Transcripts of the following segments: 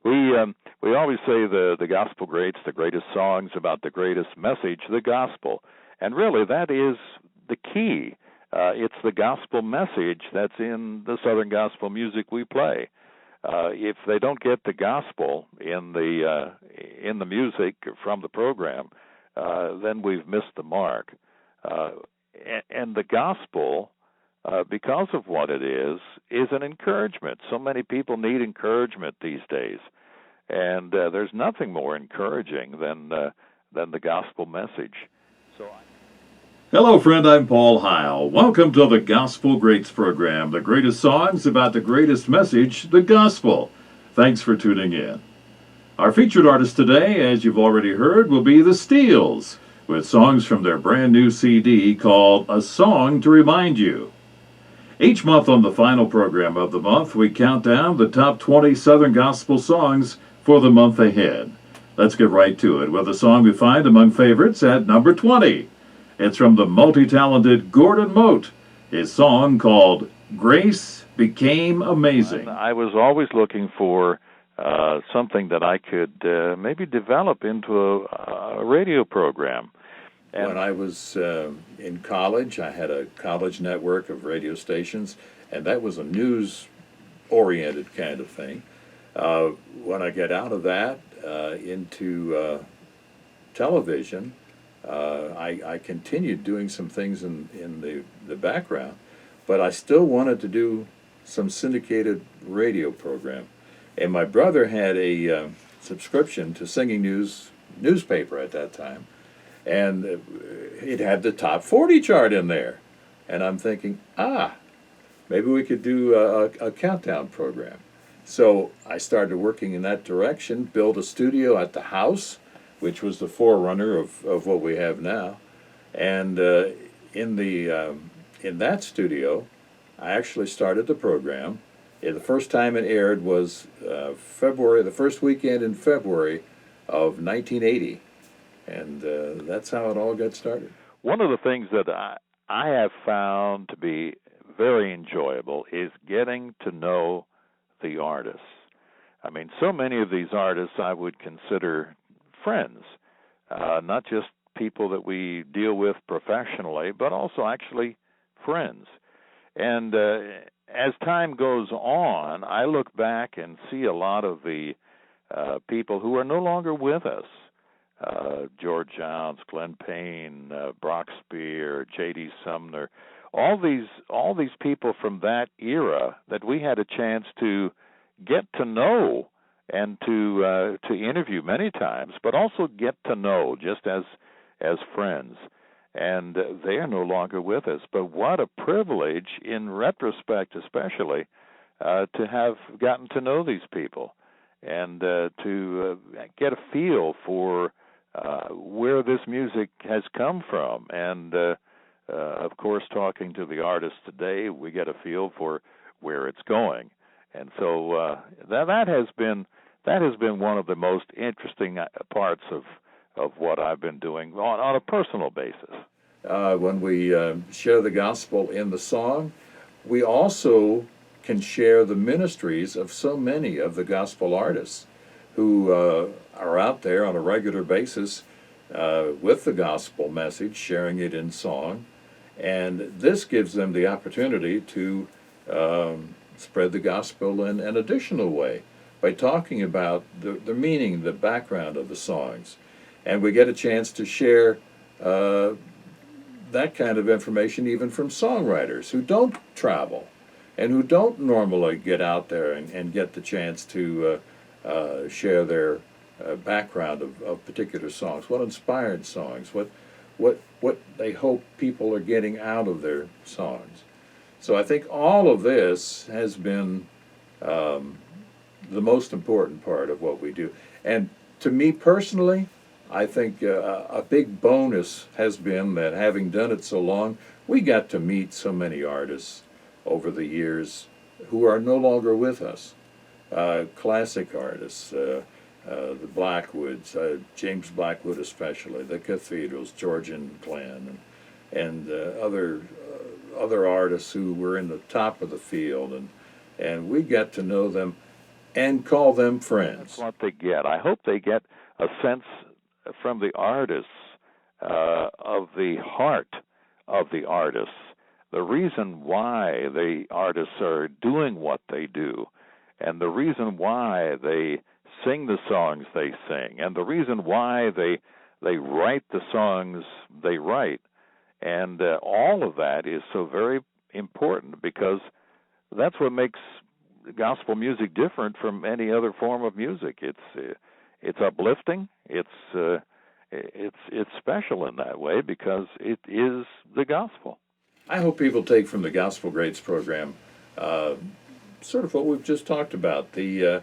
We always say the gospel greats, the greatest songs about the greatest message, the gospel, and really that is the key. It's the gospel message that's in the Southern gospel music we play. If they don't get the gospel in the music from the program, then we've missed the mark. And the gospel, because of what it is an encouragement. So many people need encouragement these days, and there's nothing more encouraging than the gospel message. So. Hello, friend. I'm Paul Heil. Welcome to the Gospel Greats program, the greatest songs about the greatest message, the gospel. Thanks for tuning in. Our featured artist today, as you've already heard, will be the Steels, with songs from their brand new CD called A Song to Remind You. Each month on the final program of the month, we count down the top 20 Southern Gospel songs for the month ahead. Let's get right to it with a song we find among favorites at number 20. It's from the multi-talented Gordon Mote, his song called Grace Became Amazing. I was always looking for something that I could maybe develop into a radio program. And when I was in college, I had a college network of radio stations, and that was a news-oriented kind of thing. When I got out of that into television, I continued doing some things in the background, but I still wanted to do some syndicated radio program. And my brother had a subscription to Singing News newspaper at that time, and it had the top 40 chart in there. And I'm thinking, maybe we could do a countdown program. So I started working in that direction, built a studio at the house, which was the forerunner of what we have now. And in that studio, I actually started the program. The first time it aired was the first weekend in February of 1980. And that's how it all got started. One of the things that I have found to be very enjoyable is getting to know the artists. I mean, so many of these artists I would consider friends, not just people that we deal with professionally, but also actually friends. And as time goes on, I look back and see a lot of the people who are no longer with us. George Jones, Glenn Payne, Brock Spear, J.D. Sumner, all these people from that era that we had a chance to get to know and to interview many times, but also get to know just as friends. And they are no longer with us. But what a privilege, in retrospect especially, to have gotten to know these people and to get a feel for where this music has come from. And, of course, talking to the artists today, we get a feel for where it's going. And so that has been one of the most interesting parts of what I've been doing on a personal basis. When we share the gospel in the song, we also can share the ministries of so many of the gospel artists who are out there on a regular basis with the gospel message, sharing it in song. And this gives them the opportunity to spread the gospel in an additional way by talking about the meaning, the background of the songs. And we get a chance to share that kind of information even from songwriters who don't travel and who don't normally get out there and get the chance to share their background of particular songs, what inspired songs, what they hope people are getting out of their songs. So I think all of this has been the most important part of what we do. And to me personally, I think a big bonus has been that having done it so long, we got to meet so many artists over the years who are no longer with us. Classic artists, the Blackwoods, James Blackwood especially, the Cathedrals, George and Glenn, and other artists who were in the top of the field, and we got to know them and call them That's friends. what they get. I hope they get a sense from the artists of the heart of the artists, the reason why the artists are doing what they do, and the reason why they sing the songs they sing, and the reason why they write the songs they write. And all of that is so very important because that's what makes gospel music different from any other form of music. It's uplifting. It's special in that way because it is the gospel. I hope people take from the Gospel Greats program uh, sort of what we've just talked about, the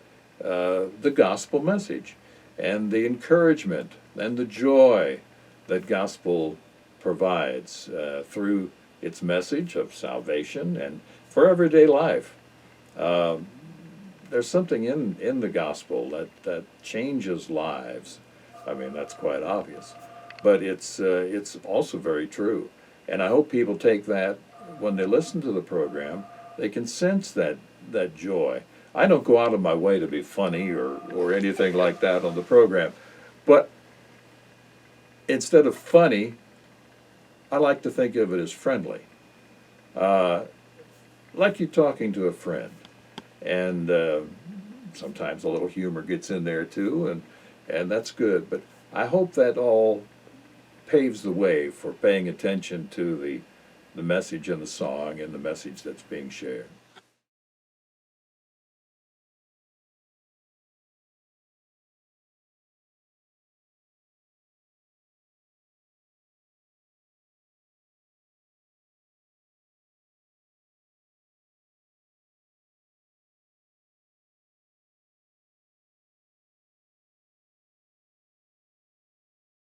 gospel message and the encouragement and the joy that gospel provides through its message of salvation and for everyday life. Uh, there's something in the gospel that changes lives. I mean, that's quite obvious, but it's also very true. And I hope people take that when they listen to the program. They can sense that joy. I don't go out of my way to be funny or anything like that on the program, but instead of funny, I like to think of it as friendly, uh, like you're talking to a friend, and sometimes a little humor gets in there too, and that's good. But I hope that all paves the way for paying attention to the message in the song and the message that's being shared.